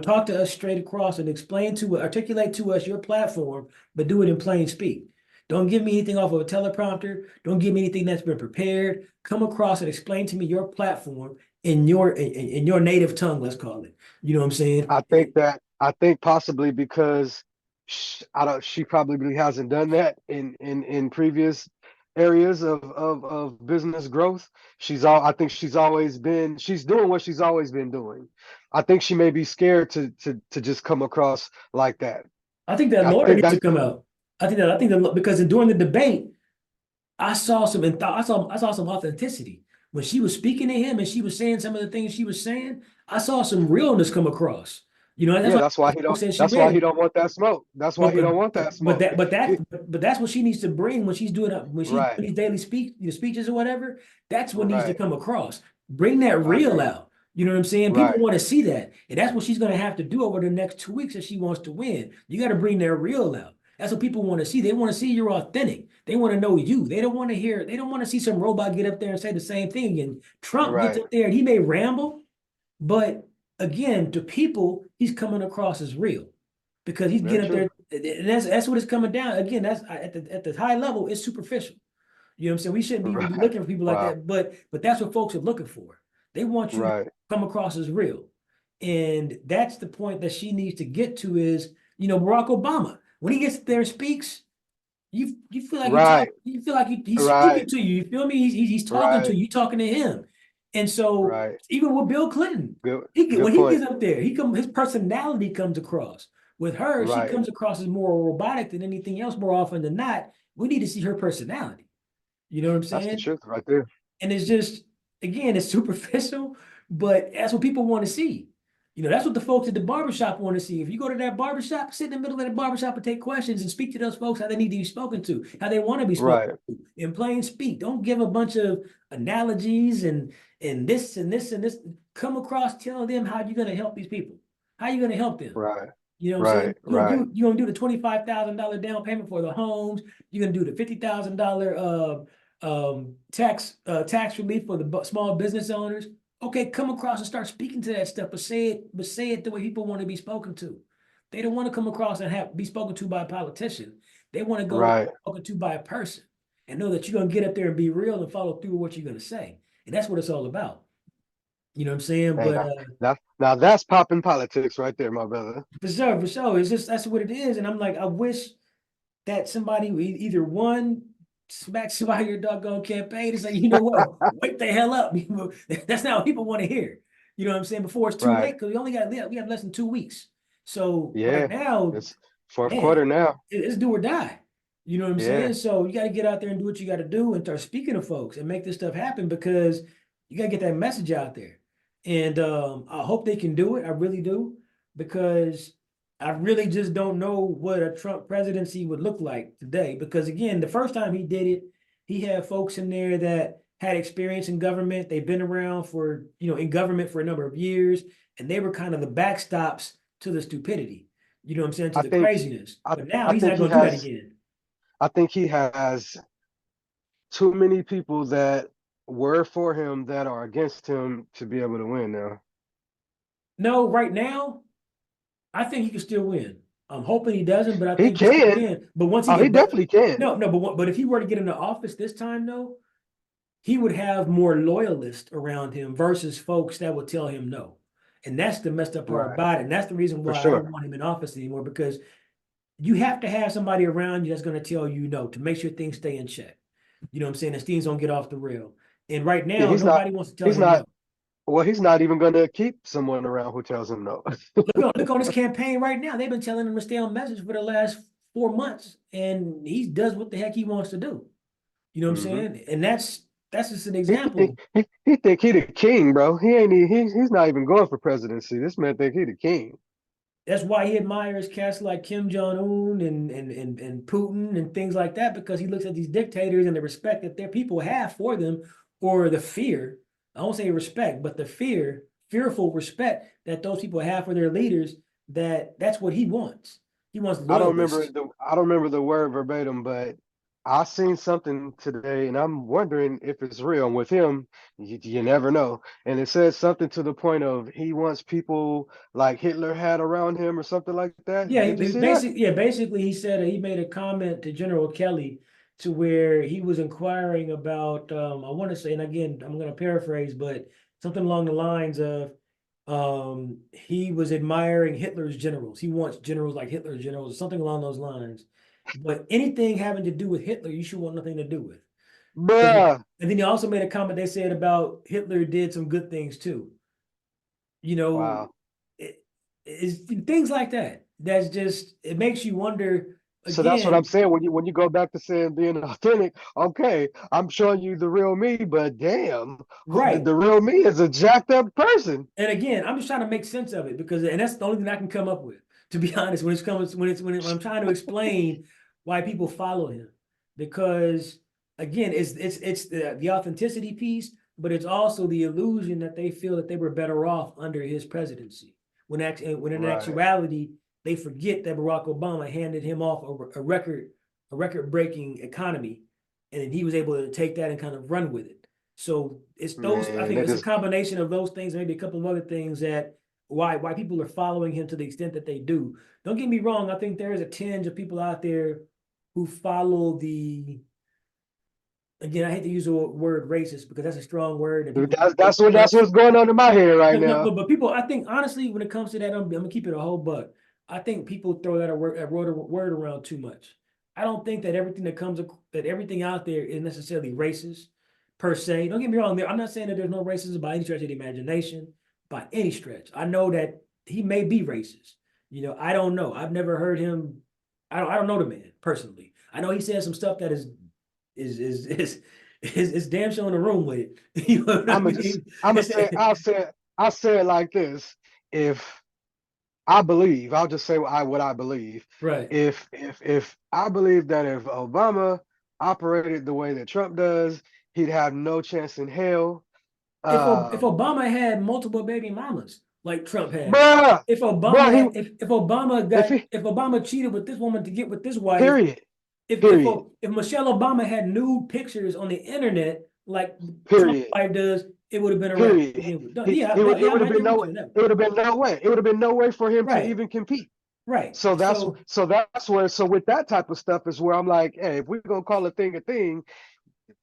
Talk to us straight across and articulate to us your platform, but do it in plain speak. Don't give me anything off of a teleprompter. Don't give me anything that's been prepared. Come across and explain to me your platform in your native tongue, let's call it. You know what I'm saying? I think possibly because she probably hasn't done that in previous areas of business growth. I think she's doing what she's always been doing. I think she may be scared to just come across like that. I think that I lawyer think needs to that's come out. I think that because during the debate, I saw some and thought I saw some authenticity when she was speaking to him and she was saying some of the things she was saying. I saw some realness come across. You know, that's Yeah, why that's why he folks don't. said she That's why he ready. don't want that smoke. That's why But he but don't want that but smoke. that but that but that's what she needs to bring when she's doing when she's Right, doing these daily speeches or whatever. That's what needs to right. come across. Bring that I real agree. out. You know what I'm saying? People Right, want to see that, and that's what she's going to have to do over the next 2 weeks if she wants to win. You got to bring that real out. That's what people want to see. They want to see you're authentic. They want to know you. They don't want to hear. They don't want to see some robot get up there and say the same thing. And Trump gets right, up there and he may ramble, but again, to people, he's coming across as real because he's very getting up true. there, and that's what it's coming down. Again, that's at the high level, it's superficial. You know what I'm saying? We shouldn't even be Right. looking for people like Wow. that, but that's what folks are looking for. They want you to Right, come across as real. And that's the point that she needs to get to is, Barack Obama, when he gets there and speaks, you feel like right, you feel like he's speaking right, to you. You feel me? He's talking to right, you, talking to him. And so right. even with Bill Clinton, Good, when good he point. gets up there, his personality comes across. With her, she Right. comes across as more robotic than anything else more often than not. We need to see her personality. You know what I'm That's the saying? truth right there. And it's just, again, it's superficial, but that's what people want to see. That's what the folks at the barbershop want to see. If you go to that barbershop, sit in the middle of the barbershop and take questions and speak to those folks how they need to be spoken to, how they want to be spoken Right, to in plain speak. Don't give a bunch of analogies and this and this and this. Come across telling them how you're going to help these people. How you going to help them? right, You know what I'm saying? right, right, You're gonna do the $25,000 down payment for the homes. You're gonna do the $50,000 tax relief for the small business owners. Okay, come across and start speaking to that stuff, but say it the way people want to be spoken to. They don't want to come across and be spoken to by a politician. They want to go right. spoken to by a person and know that you're gonna get up there and be real and follow through with what you're gonna say. And that's what it's all about. You know what I'm saying? Hey, But now that's popping politics right there, my brother. for sure, for sure. It's just that's what it is. And I'm like, I wish that somebody either one smacks you out of your doggone campaign and say, you know what, wake the hell up. That's not what people want to hear. You know what I'm saying? Before it's too Right. late, because we have less than 2 weeks. So right Yeah. now, It's fourth man, quarter now. it's do or die. You know what I'm Yeah. saying? So you got to get out there and do what you got to do and start speaking to folks and make this stuff happen because you got to get that message out there. And I hope they can do it. I really do because I really just don't know what a Trump presidency would look like today. Because again, the first time he did it, he had folks in there that had experience in government. They've been around for, in government for a number of years, and they were kind of the backstops to the stupidity. You know what I'm saying? To I the think craziness. I But now I he's think not he going to do that has again. I think he has too many people that were for him that are against him to be able to win now. No, right now, I think he can still win. I'm hoping he doesn't, but I He think he still can. can. But once he Oh, he get, but definitely can. no, no, but if he were to get into office this time, though, he would have more loyalists around him versus folks that would tell him no. And that's the messed up part Right. about it. And that's the reason For why I don't sure. want him in office anymore because you have to have somebody around you that's going to tell you no to make sure things stay in check. You know what I'm saying? And things don't get off the rail. And right Yeah, now, nobody wants to tell he's him not no. well, he's not even gonna keep someone around who tells him no. Look on his campaign right now. They've been telling him to stay on message for the last 4 months, and he does what the heck he wants to do. You know what I'm Hmm. saying? And that's just an He think example. he think he the king, bro. He's not even going for presidency. This man think he the king. That's why he admires cats like Kim Jong Un and Putin and things like that because he looks at these dictators and the respect that their people have for them, or the fear. I won't say respect, but the fearful respect that those people have for their leaders. That's what he wants. He wants loyalists. I don't remember the word verbatim, but I seen something today, and I'm wondering if it's real. And with him, you never know. And it says something to the point of he wants people like Hitler had around him or something like that. Yeah, Did you see that? basically he said he made a comment to General Kelly to where he was inquiring about I want to say, and again, I'm going to paraphrase, but something along the lines of he was admiring Hitler's generals. He wants generals like Hitler's generals, or something along those lines. But anything having to do with Hitler, you should want nothing to do with. And, Bruh. and then he also made a comment they said about Hitler did some good things too. You know, Wow. it, it's things like that. That's just it makes you wonder. So that's what I'm again, saying. When you go back to saying being authentic, okay, I'm showing you the real me, but damn, right. the real me is a jacked up person. And again, I'm just trying to make sense of it because, and that's the only thing I can come up with, to be honest, when I'm trying to explain why people follow him. Because again, it's the authenticity piece, but it's also the illusion that they feel that they were better off under his presidency. When in Right. actuality, they forget that Barack Obama handed him off a record breaking economy, and he was able to take that and kind of run with it. So it's those, I Man, think that it's a just combination of those things, maybe a couple of other things that why people are following him to the extent that they do. Don't get me wrong, I think there is a tinge of people out there who follow the, again, I hate to use the word racist because that's a strong word and people go that's nuts. what's going on in my head right No, now. but people, I think honestly, when it comes to that, I'm gonna keep it a whole buck. I think people throw that word around too much. I don't think that everything out there is necessarily racist per se. Don't get me wrong. I'm not saying that there's no racism by any stretch of the imagination, by any stretch. I know that he may be racist. I don't know. I've never heard him. I don't know the man personally. I know he said some stuff that is damn sure in the room with it. You know what I mean? I'm gonna say I'll say it like this. If I believe, I'll just say what I believe. Right. If I believe that if Obama operated the way that Trump does, he'd have no chance in hell. If Um, Obama had multiple baby mamas like Trump has, bruh, bruh, he if he if Obama cheated with this woman to get with this wife, period, if if period, if Michelle Obama had nude pictures on the internet like Trump's period. wife does, it would have been a wrap to Period. begin with. He Yeah, it would yeah, it I would have might been agree with no you on that. it would have been no way. It would have been no way for him to Right, even compete. right. So So with that type of stuff is where I'm like, hey, if we're gonna call a thing,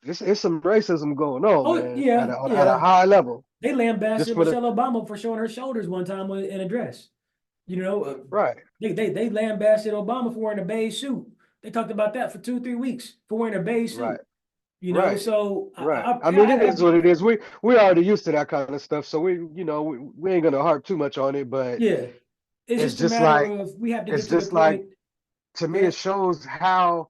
it's some racism going on, oh man, yeah, at a yeah. high level. They Just lambasted for the Michelle Obama for showing her shoulders one time in a dress. You know, right, they lambasted Obama for wearing a beige suit. They talked about that for 2 3 weeks for wearing a beige right, suit. right, So right. I mean, it is what it is. We already used to that kind of stuff, so we ain't gonna harp too much on it, but yeah, it's it's just a just matter like of we have to it's get to the just like point. to Go me, it ahead. shows how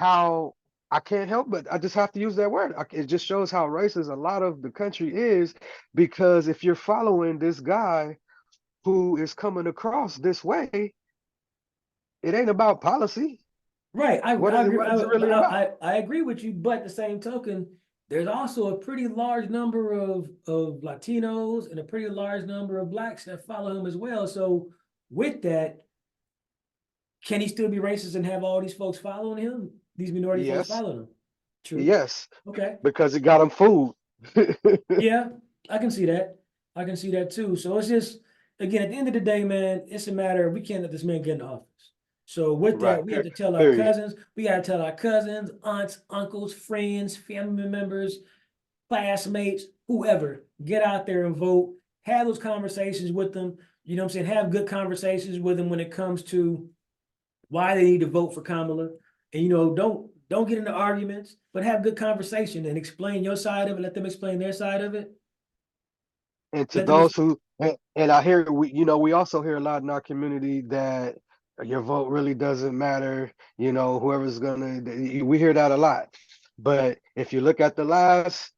I can't help but I just have to use that word. It just shows how racist a lot of the country is because if you're following this guy who is coming across this way, it ain't about policy. Right, What I is it? agree. What is it really about? I agree with you, but at the same token, there's also a pretty large number of Latinos and a pretty large number of blacks that follow him as well. So with that, can he still be racist and have all these folks following him? These minority folks Yes, following him. True. yes, Okay. because it got them fooled. Yeah, I can see that. I can see that too. So it's just, again, at the end of the day, man, it's a matter of we can't let this man get in office. So with that, Right. we have to tell our Period. cousins, we got to tell our cousins, aunts, uncles, friends, family members, classmates, whoever, get out there and vote. Have those conversations with them. You know what I'm saying? Have good conversations with them when it comes to why they need to vote for Kamala. And don't get into arguments, but have good conversation and explain your side of it. Let them explain their side of it. And to Let them. those who and I hear we also hear a lot in our community that your vote really doesn't matter. Whoever's gonna we hear that a lot. But if you look at the last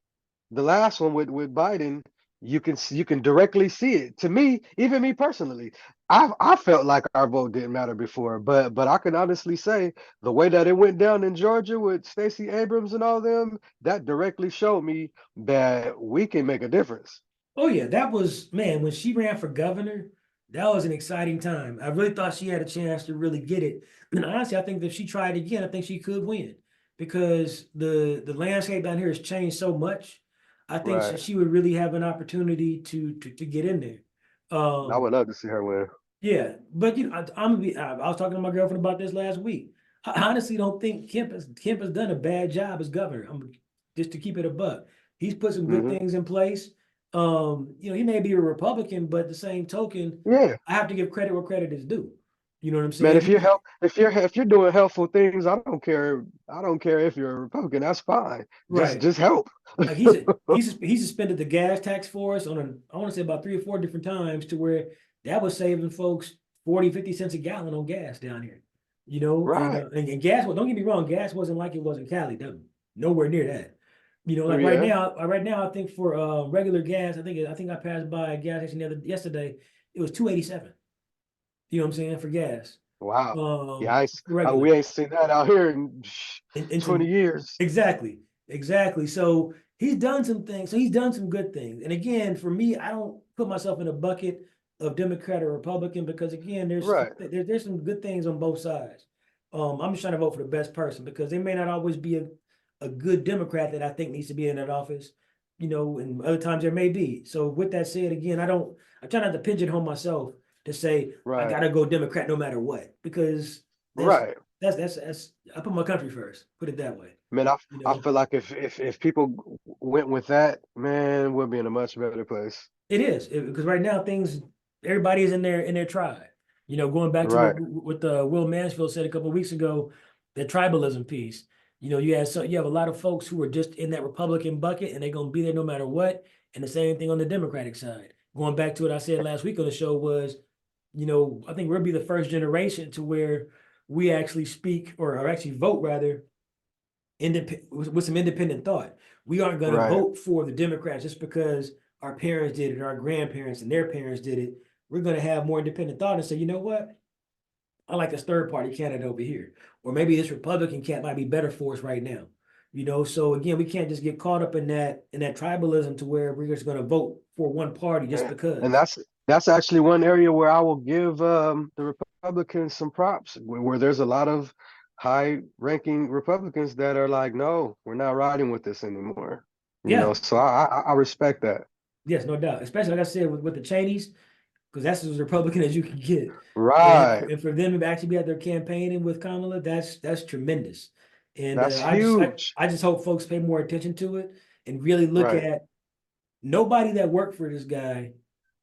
one with Biden, you can directly see it. To me, even me personally, I felt like our vote didn't matter before, but I can honestly say the way that it went down in Georgia with Stacey Abrams and all them, that directly showed me that we can make a difference. Oh yeah, that was, man, when she ran for governor, that was an exciting time. I really thought she had a chance to really get it. And honestly, I think that if she tried again, I think she could win because the landscape down here has changed so much. I think Right. she would really have an opportunity to get in there. I would love to see her win. Yeah, but I was talking to my girlfriend about this last week. I honestly don't think Kemp has done a bad job as governor. Just to keep it a buck. He's put some good Hmm. things in place. He may be a Republican, but the same token, Yeah, I have to give credit where credit is due. You know what I'm man. saying? If you're doing helpful things, I don't care. I don't care if you're a Republican. That's fine. Just Right. just help. Like he suspended the gas tax for us I want to say about 3 or 4 different times to where that was saving folks 40, 50 cents a gallon on gas down here. you know, Right. and gas. Well, don't get me wrong, gas wasn't like it was in Cali. Nowhere near that. You know, Oh like yeah. right now, I think for regular gas, I think I passed by a gas station yesterday. It was 287. You know what I'm saying for gas. Wow. Yeah, Regular. we ain't seen that out here in In 20 some years. exactly. So he's done some things. So he's done some good things. And again, for me, I don't put myself in a bucket of Democrat or Republican because again, Right. there's some good things on both sides. I'm just trying to vote for the best person because they may not always be a good Democrat that I think needs to be in that office, you know, and other times there may be. So with that said, again, I try not to pigeonhole myself to say I Right. gotta go Democrat no matter what because that's Right. that's I put my country first. Put it that way. Man, You I know, feel like if people went with that, man, we'll be in a much better place. it is because right now things everybody's in their tribe. You know, going back to Right. what Will Mansfield said a couple of weeks ago, the tribalism piece. You know, you have a lot of folks who are just in that Republican bucket and they're gonna be there no matter what. And the same thing on the Democratic side. Going back to what I said last week on the show was, you know, I think we'll be the first generation to where we actually speak or actually vote rather with some independent thought. We aren't going to Right. vote for the Democrats just because our parents did it, our grandparents and their parents did it. We're going to have more independent thought and say, you know what? I like this third party candidate over here, or maybe this Republican cat might be better for us right now. You know, so again, we can't just get caught up in that tribalism to where we're just going to vote for one party just And because. that's actually one area where I will give the Republicans some props, where there's a lot of high-ranking Republicans that are like, no, we're not riding with this anymore. You know, Yeah, so I respect that. yes, no doubt. Especially like I said with the Cheneys, because that's as Republican as you can get. Right. And for them to actually be out there campaigning with Kamala, that's tremendous. And That's huge. I just hope folks pay more attention to it and really look Right. at nobody that worked for this guy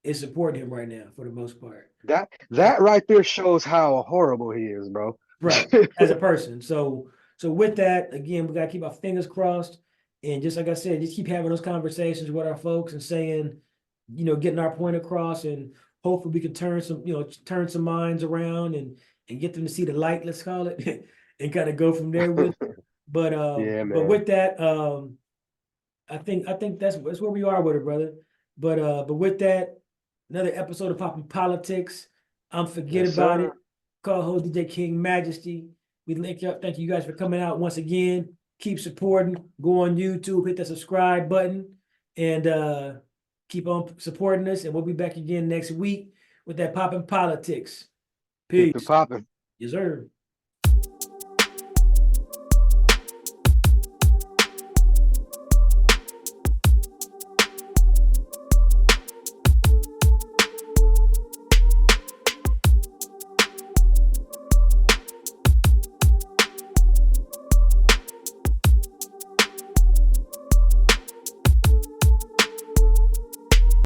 is supporting him right now for the most part. That right there shows how horrible he is, bro. Right. As a person. So with that, again, we gotta keep our fingers crossed. And just like I said, just keep having those conversations with our folks and saying, you know, getting our point across and hopefully we can turn some minds around and get them to see the light, let's call it, and kind of go from there with it. Yeah, But man. with that, I think that's where we are with it, brother. But with that, another episode of Poppin' Politics. I'm Forget Yes, About It. sir. Co-host DJ King Majesty. We thank you guys for coming out once again. Keep supporting. Go on YouTube, hit the subscribe button, and keep on supporting us. And we'll be back again next week with that Poppin' Politics. Keep it Peace. popping. Yes, sir.